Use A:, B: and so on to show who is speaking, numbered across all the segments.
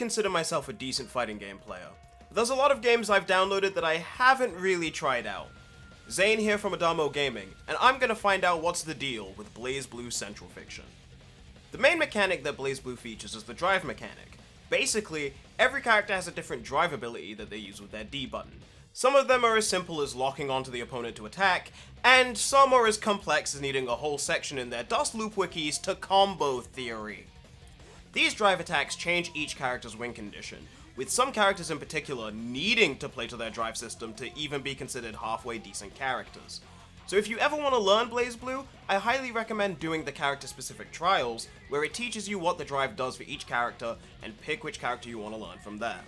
A: consider myself a decent fighting game player. But there's a lot of games I've downloaded that I haven't really tried out. Zayne here from Adamo Gaming, and I'm gonna find out what's the deal with Blazblue Centralfiction. The main mechanic that Blazblue features is the drive mechanic. Basically, every character has a different drive ability that they use with their D button. Some of them are as simple as locking onto the opponent to attack, and some are as complex as needing a whole section in their Dust Loop wikis to combo theory. These drive attacks change each character's win condition, with some characters in particular needing to play to their drive system to even be considered halfway decent characters. So if you ever want to learn Blazblue, I highly recommend doing the character-specific trials, where it teaches you what the drive does for each character, and pick which character you want to learn from there.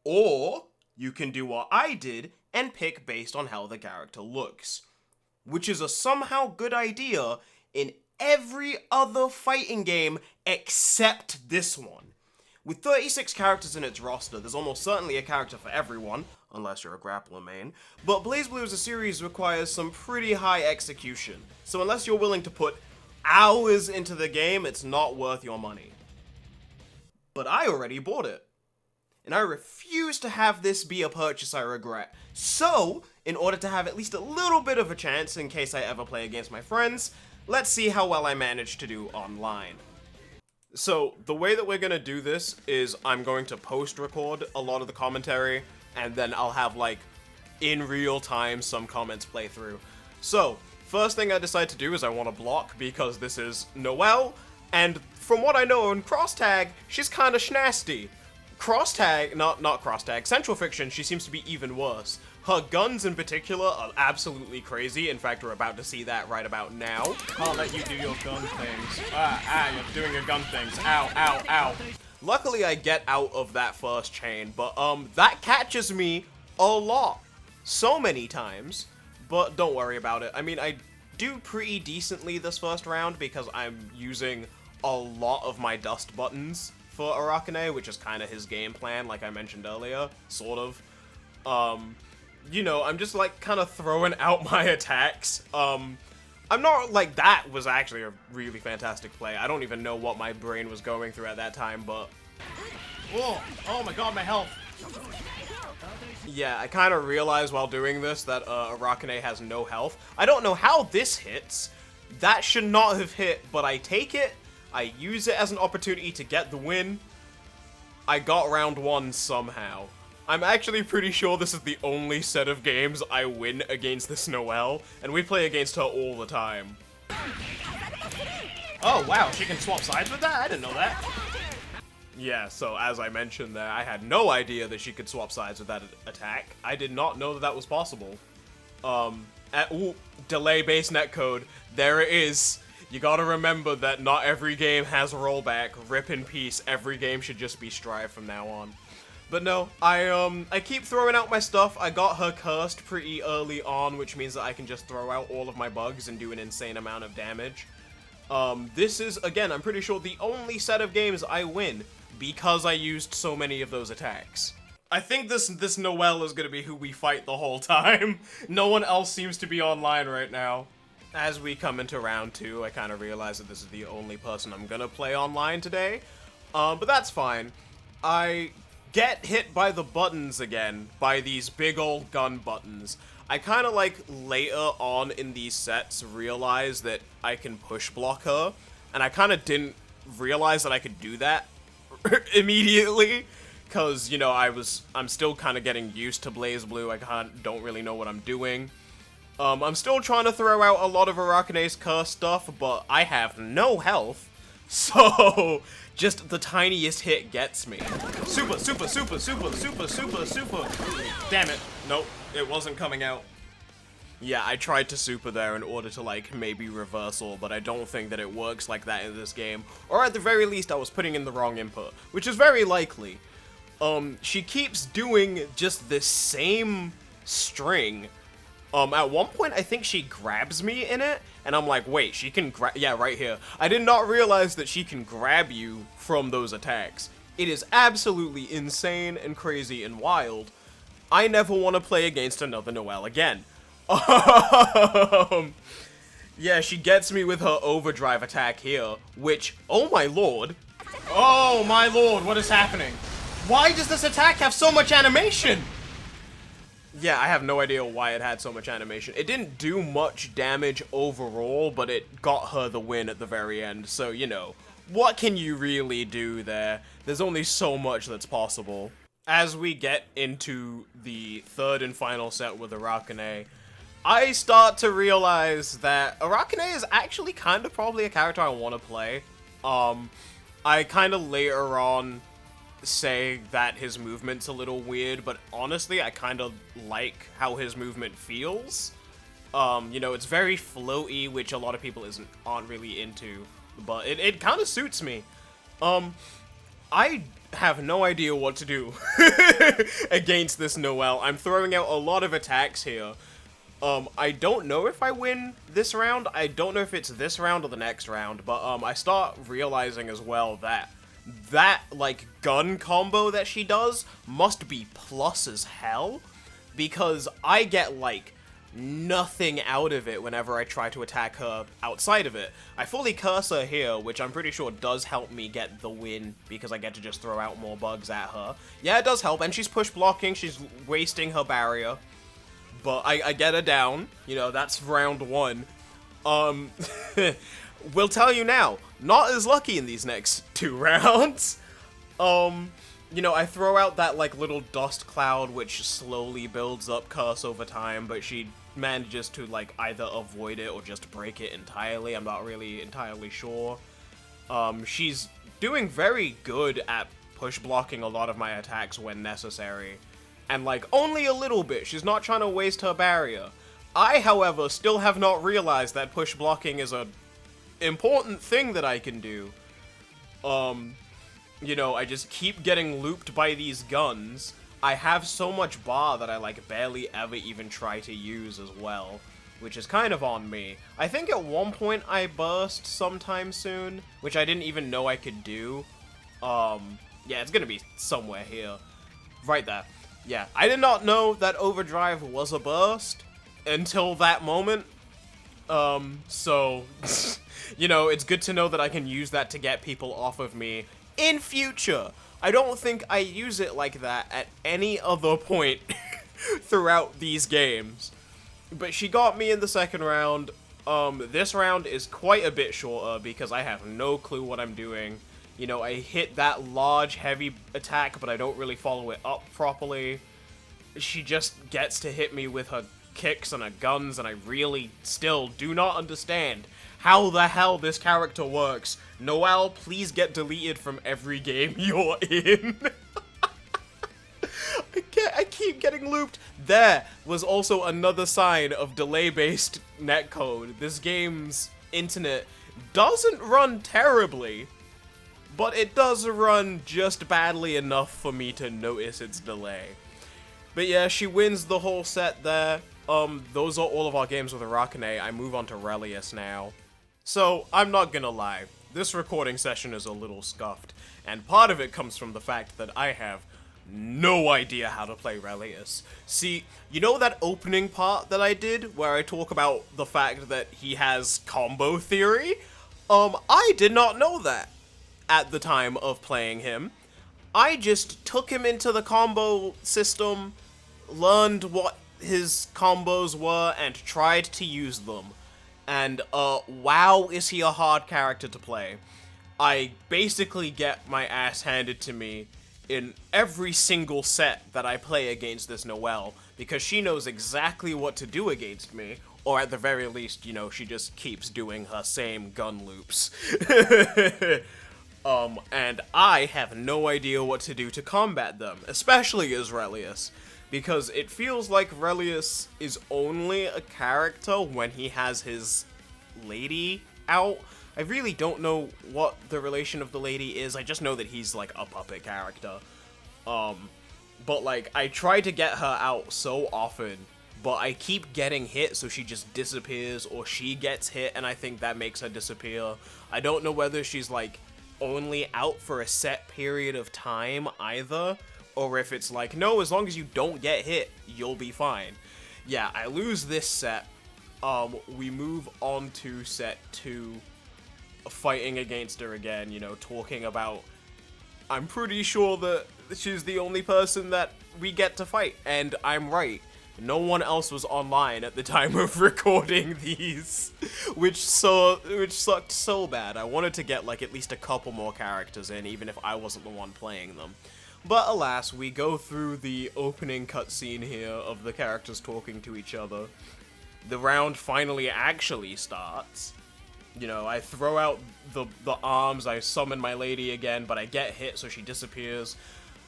A: Or, you can do what I did, and pick based on how the character looks. Which is a somehow good idea in every other fighting game except this one. With 36 characters in its roster, there's almost certainly a character for everyone, unless you're a grappler main, but Blazblue as a series requires some pretty high execution, so unless you're willing to put hours into the game, it's not worth your money. But I already bought it, and I refuse to have this be a purchase I regret. So, in order to have at least a little bit of a chance in case I ever play against my friends, let's see how well I manage to do online. So, the way that we're gonna do this is I'm going to post-record a lot of the commentary, and then I'll have, like, in real time, some comments play through. So, first thing I decide to do is I want to block, because this is Noelle, and from what I know in Cross-Tag, she's kinda schnasty. Cross-Tag, not Cross-Tag, Centralfiction, she seems to be even worse. Her guns in particular are absolutely crazy. In fact, we're about to see that right about now.
B: Can't let you do your gun things. You're doing your gun things. Ow, ow, ow.
A: Luckily, I get out of that first chain, but that catches me a lot. So many times. But don't worry about it. I mean, I do pretty decently this first round because I'm using a lot of my dust buttons for Arachne, which is kind of his game plan, like I mentioned earlier, sort of. You know, I'm just, like, kind of throwing out my attacks. I'm not, like, that was actually a really fantastic play. I don't even know what my brain was going through at that time, but...
B: Whoa! Oh my god, my health!
A: Yeah, I kind of realized while doing this that Arachne has no health. I don't know how this hits. That should not have hit, but I take it. I use it as an opportunity to get the win. I got round one somehow. I'm actually pretty sure this is the only set of games I win against this Noelle, and we play against her all the time.
B: Oh wow, she can swap sides with that? I didn't know that.
A: Yeah, so as I mentioned there, I had no idea that she could swap sides with that attack. I did not know that that was possible. Delay base netcode, there it is. You gotta remember that not every game has rollback. Rip in peace, every game should just be Strive from now on. But no, I keep throwing out my stuff. I got her cursed pretty early on, which means that I can just throw out all of my bugs and do an insane amount of damage. This is, again, I'm pretty sure the only set of games I win because I used so many of those attacks. I think this Noelle is gonna be who we fight the whole time. No one else seems to be online right now. As we come into round two, I kind of realize that this is the only person I'm gonna play online today. But that's fine. I get hit by the buttons again, by these big old gun buttons. I kind of, like, later on in these sets realized that I can push block her, and I kind of didn't realize that I could do that immediately, because, you know, I'm still kind of getting used to Blazblue. I don't really know what I'm doing. I'm still trying to throw out a lot of Arachne's curse stuff, but I have no health, so just the tiniest hit gets me. Super, super, super, super, super, super, super. Damn it. Nope, it wasn't coming out. Yeah, I tried to super there in order to, like, maybe reversal, but I don't think that it works like that in this game. Or at the very least, I was putting in the wrong input, which is very likely. She keeps doing just the same string. At one point, I think she grabs me in it, and I'm like, wait, she can grab, yeah, right here. I did not realize that she can grab you from those attacks. It is absolutely insane and crazy and wild. I never want to play against another Noelle again. Yeah, she gets me with her overdrive attack here, which, oh my lord.
B: Oh my lord, what is happening? Why does this attack have so much animation?
A: Yeah, I have no idea why it had so much animation. It didn't do much damage overall, but it got her the win at the very end. So, you know, what can you really do there? There's only so much that's possible. As we get into the third and final set with Arakane, I start to realize that Arakane is actually kind of probably a character I want to play. I kind of later on say that his movement's a little weird, but honestly, I kind of like how his movement feels. You know, it's very floaty, which a lot of people aren't really into, but it kind of suits me. I have no idea what to do against this Noelle. I'm throwing out a lot of attacks here. I don't know if I win this round. I don't know if it's this round or the next round, but I start realizing as well that like gun combo that she does must be plus as hell, because I get like nothing out of it whenever I try to attack her outside of it. I fully curse her here, which I'm pretty sure does help me get the win because I get to just throw out more bugs at her. Yeah, it does help, and she's push blocking, she's wasting her barrier, but I get her down. You know, that's round one. We'll tell you now, not as lucky in these next 2 rounds. You know, I throw out that, like, little dust cloud, which slowly builds up curse over time, but she manages to, like, either avoid it or just break it entirely. I'm not really entirely sure. She's doing very good at push blocking a lot of my attacks when necessary. And, like, only a little bit. She's not trying to waste her barrier. I, however, still have not realized that push blocking is a important thing that I can do. You know, I just keep getting looped by these guns. I have so much bar that I, like, barely ever even try to use as well, which is kind of on me. I think at one point I burst sometime soon, which I didn't even know I could do. Yeah, it's gonna be somewhere here. Right there. Yeah, I did not know that overdrive was a burst until that moment. So, you know, it's good to know that I can use that to get people off of me in future. I don't think I use it like that at any other point throughout these games. But she got me in the second round. This round is quite a bit shorter because I have no clue what I'm doing. You know, I hit that large, heavy attack, but I don't really follow it up properly. She just gets to hit me with her kicks and her guns, and I really still do not understand how the hell this character works. Noelle, please get deleted from every game you're in. I keep getting looped. There was also another sign of delay-based netcode. This game's internet doesn't run terribly, but it does run just badly enough for me to notice its delay. But yeah, she wins the whole set there. Those are all of our games with Arakane. I move on to Relius now. So, I'm not gonna lie, this recording session is a little scuffed, and part of it comes from the fact that I have no idea how to play Relius. See, you know that opening part that I did, where I talk about the fact that he has combo theory? I did not know that at the time of playing him. I just took him into the combo system, learned what his combos were, and tried to use them. And, wow, is he a hard character to play. I basically get my ass handed to me in every single set that I play against this Noelle, because she knows exactly what to do against me, or at the very least, you know, she just keeps doing her same gun loops. And I have no idea what to do to combat them, especially as Relius, because it feels like Relius is only a character when he has his lady out. I really don't know what the relation of the lady is, I just know that he's like a puppet character. But like, I try to get her out so often, but I keep getting hit, so she just disappears, or she gets hit and I think that makes her disappear. I don't know whether she's like only out for a set period of time either, or if it's like, no, as long as you don't get hit, you'll be fine. Yeah, I lose this set. We move on to set 2, fighting against her again, you know, talking about I'm pretty sure that she's the only person that we get to fight, and I'm right. No one else was online at the time of recording these, which sucked so bad. I wanted to get like at least a couple more characters in, even if I wasn't the one playing them. But alas, we go through the opening cutscene here of the characters talking to each other. The round finally actually starts. You know, I throw out the arms, I summon my lady again, but I get hit, so she disappears.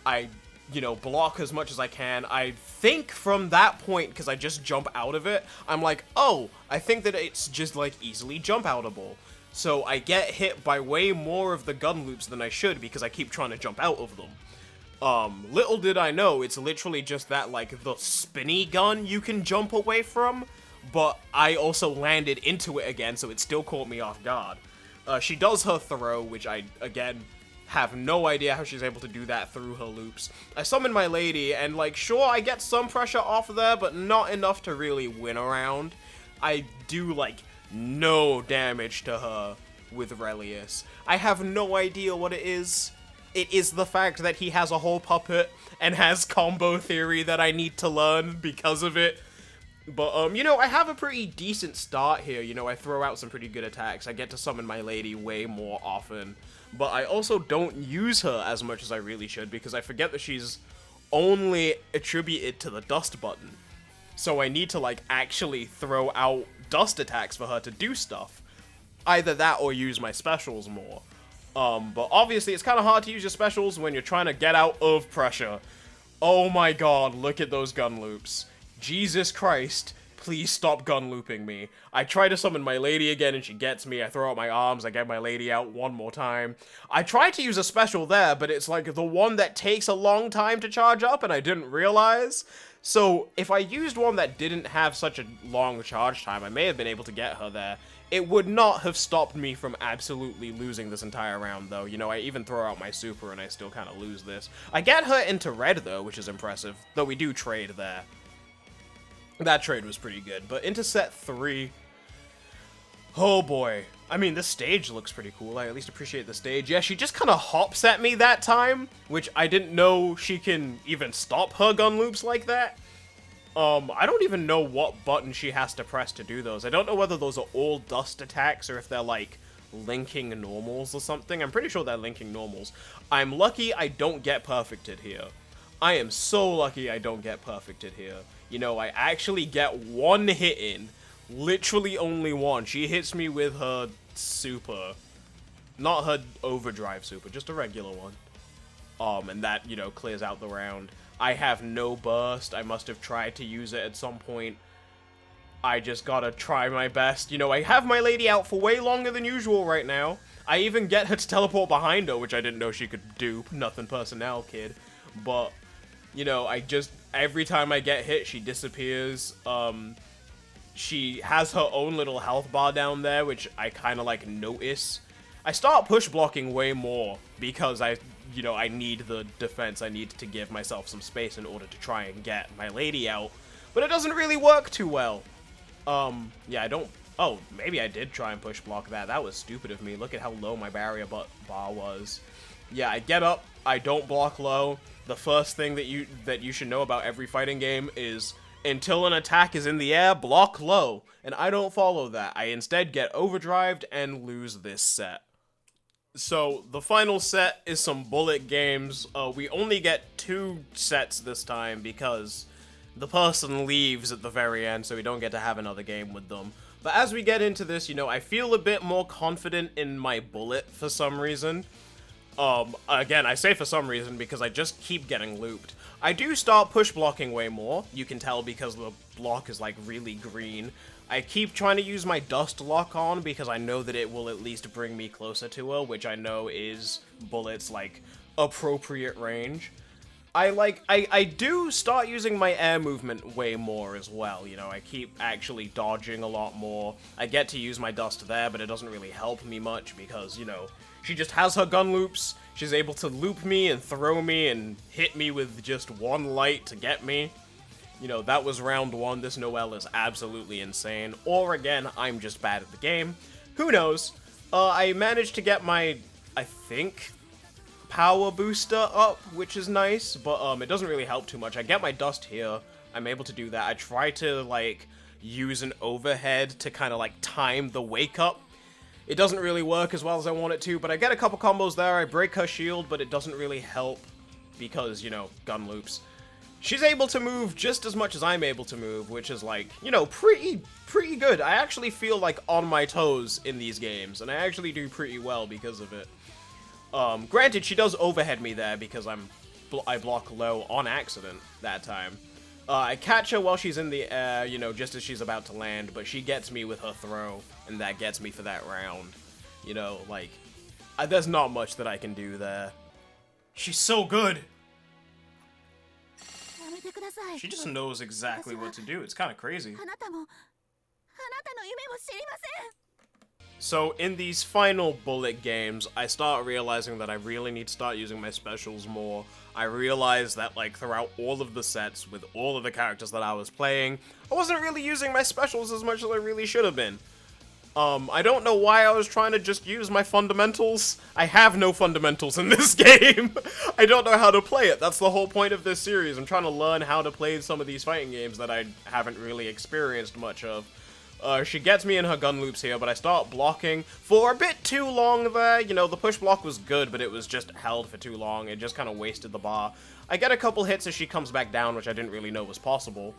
A: I, you know, block as much as I can. I think from that point, because I just jump out of it, I'm like, oh, I think that it's just, like, easily jump outable. So I get hit by way more of the gun loops than I should, because I keep trying to jump out of them. Little did I know, it's literally just that, like, the spinny gun you can jump away from, but I also landed into it again, so it still caught me off guard. She does her throw, which I, again, have no idea how she's able to do that through her loops. I summon my lady, and, like, sure, I get some pressure off there, but not enough to really win a round. I do, like, no damage to her with Relius. I have no idea what it is. It is the fact that he has a whole puppet and has combo theory that I need to learn because of it. But, you know, I have a pretty decent start here. You know, I throw out some pretty good attacks. I get to summon my lady way more often. But I also don't use her as much as I really should because I forget that she's only attributed to the dust button. So I need to, like, actually throw out dust attacks for her to do stuff. Either that or use my specials more. But obviously it's kind of hard to use your specials when you're trying to get out of pressure. Oh my god, look at those gun loops. Jesus Christ, please stop gun looping me. I try to summon my lady again and she gets me. I throw out my arms, I get my lady out one more time. I tried to use a special there, but it's like the one that takes a long time to charge up and I didn't realize. So if I used one that didn't have such a long charge time, I may have been able to get her there. It would not have stopped me from absolutely losing this entire round, though. You know, I even throw out my super and I still kind of lose this. I get her into red, though, which is impressive, though we do trade there. That trade was pretty good, but into set 3, oh boy. I mean, this stage looks pretty cool. I at least appreciate the stage. Yeah, she just kind of hops at me that time, which I didn't know she can even stop her gun loops like that. I don't even know what button she has to press to do those. I don't know whether those are all dust attacks or if they're, like, linking normals or something. I'm pretty sure they're linking normals. I'm lucky I don't get perfected here. I am so lucky I don't get perfected here. You know, I actually get one hit in. Literally only one. She hits me with her super. Not her overdrive super, just a regular one. And that, you know, clears out the round. I have no burst. I must have tried to use it at some point. I just gotta try my best. You know, I have my lady out for way longer than usual right now. I even get her to teleport behind her, which I didn't know she could do. Nothing personnel, kid. But, you know, every time I get hit, she disappears. She has her own little health bar down there, which I kind of, like, notice. I start push blocking way more because I need the defense. I need to give myself some space in order to try and get my lady out. But it doesn't really work too well. Yeah, I don't... Oh, maybe I did try and push block that. That was stupid of me. Look at how low my barrier bar was. Yeah, I get up. I don't block low. The first thing that you should know about every fighting game is until an attack is in the air, block low. And I don't follow that. I instead get overdrived and lose this set. So, the final set is some bullet games. We only get 2 sets this time because the person leaves at the very end, so we don't get to have another game with them. But as we get into this, you know, I feel a bit more confident in my bullet for some reason. Again, I say for some reason because I just keep getting looped. I do start push blocking way more. You can tell because the block is, like, really green. I keep trying to use my dust lock on because I know that it will at least bring me closer to her, which I know is Bullet's, like, appropriate range. I do start using my air movement way more as well, you know, I keep actually dodging a lot more. I get to use my dust there, but it doesn't really help me much because, you know, she just has her gun loops, she's able to loop me and throw me and hit me with just one light to get me. You know, that was round 1, this Noelle is absolutely insane. Or again, I'm just bad at the game. Who knows? I managed to get my, I think, power booster up, which is nice, but it doesn't really help too much. I get my dust here. I'm able to do that. I try to, like, use an overhead to kind of, like, time the wake up. It doesn't really work as well as I want it to, but I get a couple combos there. I break her shield, but it doesn't really help because, you know, gun loops. She's able to move just as much as I'm able to move, which is, like, you know, pretty good. I actually feel, like, on my toes in these games, and I actually do pretty well because of it. Granted, she does overhead me there because I block low on accident that time. I catch her while she's in the air, you know, just as she's about to land, but she gets me with her throw, and that gets me for that round. You know, like, there's not much that I can do there. She's so good! She just knows exactly what to do. It's kind of crazy. So, in these final bullet games, I start realizing that I really need to start using my specials more. I realized that, like, throughout all of the sets, with all of the characters that I was playing, I wasn't really using my specials as much as I really should have been. I don't know why I was trying to just use my fundamentals. I have no fundamentals in this game. I don't know how to play it. That's the whole point of this series. I'm trying to learn how to play some of these fighting games that I haven't really experienced much of. She gets me in her gun loops here, but I start blocking for a bit too long there. You know, the push block was good, but it was just held for too long. It just kind of wasted the bar. I get a couple hits as she comes back down, which I didn't really know was possible.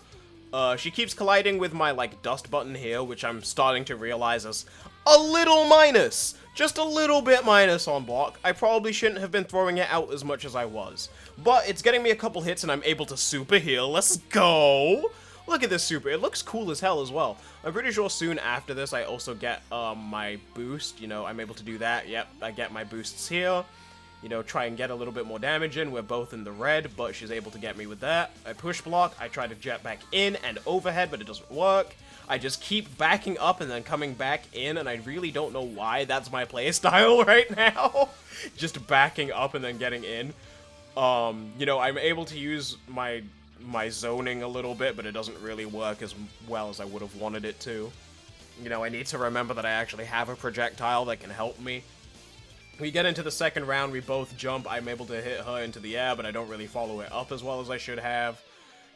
A: She keeps colliding with my, like, dust button here, which I'm starting to realize is a little minus. Just a little bit minus on block. I probably shouldn't have been throwing it out as much as I was. But it's getting me a couple hits, and I'm able to super heal. Let's go! Look at this super. It looks cool as hell as well. I'm pretty sure soon after this, I also get my boost. You know, I'm able to do that. Yep, I get my boosts here. You know, try and get a little bit more damage in. We're both in the red, but she's able to get me with that. I push block. I try to jet back in and overhead, but it doesn't work. I just keep backing up and then coming back in, and I really don't know why that's my playstyle right now. Just backing up and then getting in. You know, I'm able to use my zoning a little bit, but it doesn't really work as well as I would have wanted it to. You know, I need to remember that I actually have a projectile that can help me. We get into the second round, we both jump, I'm able to hit her into the air, but I don't really follow it up as well as I should have.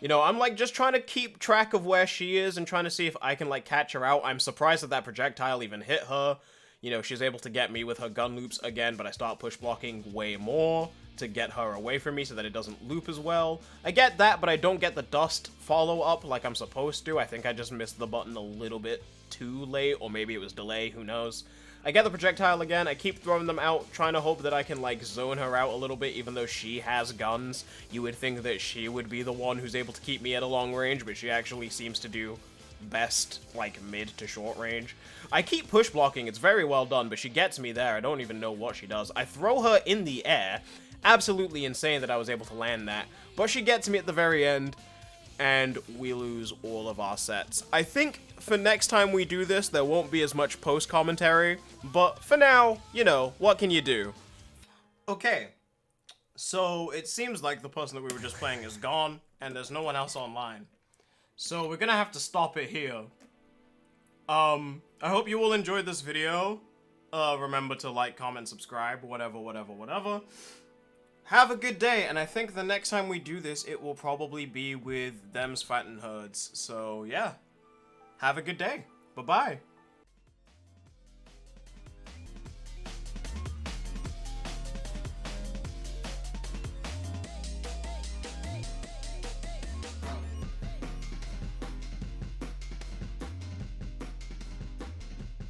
A: You know, I'm like just trying to keep track of where she is and trying to see if I can like catch her out. I'm surprised that projectile even hit her. You know, she's able to get me with her gun loops again, but I start push blocking way more to get her away from me so that it doesn't loop as well. I get that, but I don't get the dust follow-up like I'm supposed to. I think I just missed the button a little bit too late, or maybe it was delay, who knows. I get the projectile again, I keep throwing them out, trying to hope that I can, like, zone her out a little bit, even though she has guns. You would think that she would be the one who's able to keep me at a long range, but she actually seems to do best, like, mid to short range. I keep push blocking, it's very well done, but she gets me there, I don't even know what she does. I throw her in the air, absolutely insane that I was able to land that, but she gets me at the very end, and we lose all of our sets. I think for next time we do this, there won't be as much post-commentary, but for now, you know, what can you do? Okay, so it seems like the person that we were just playing is gone, and there's no one else online. So we're gonna have to stop it here. I hope you all enjoyed this video. Remember to like, comment, subscribe, whatever. Have a good day, and I think the next time we do this, it will probably be with them's fighting herds. So, yeah. Have a good day. Bye-bye.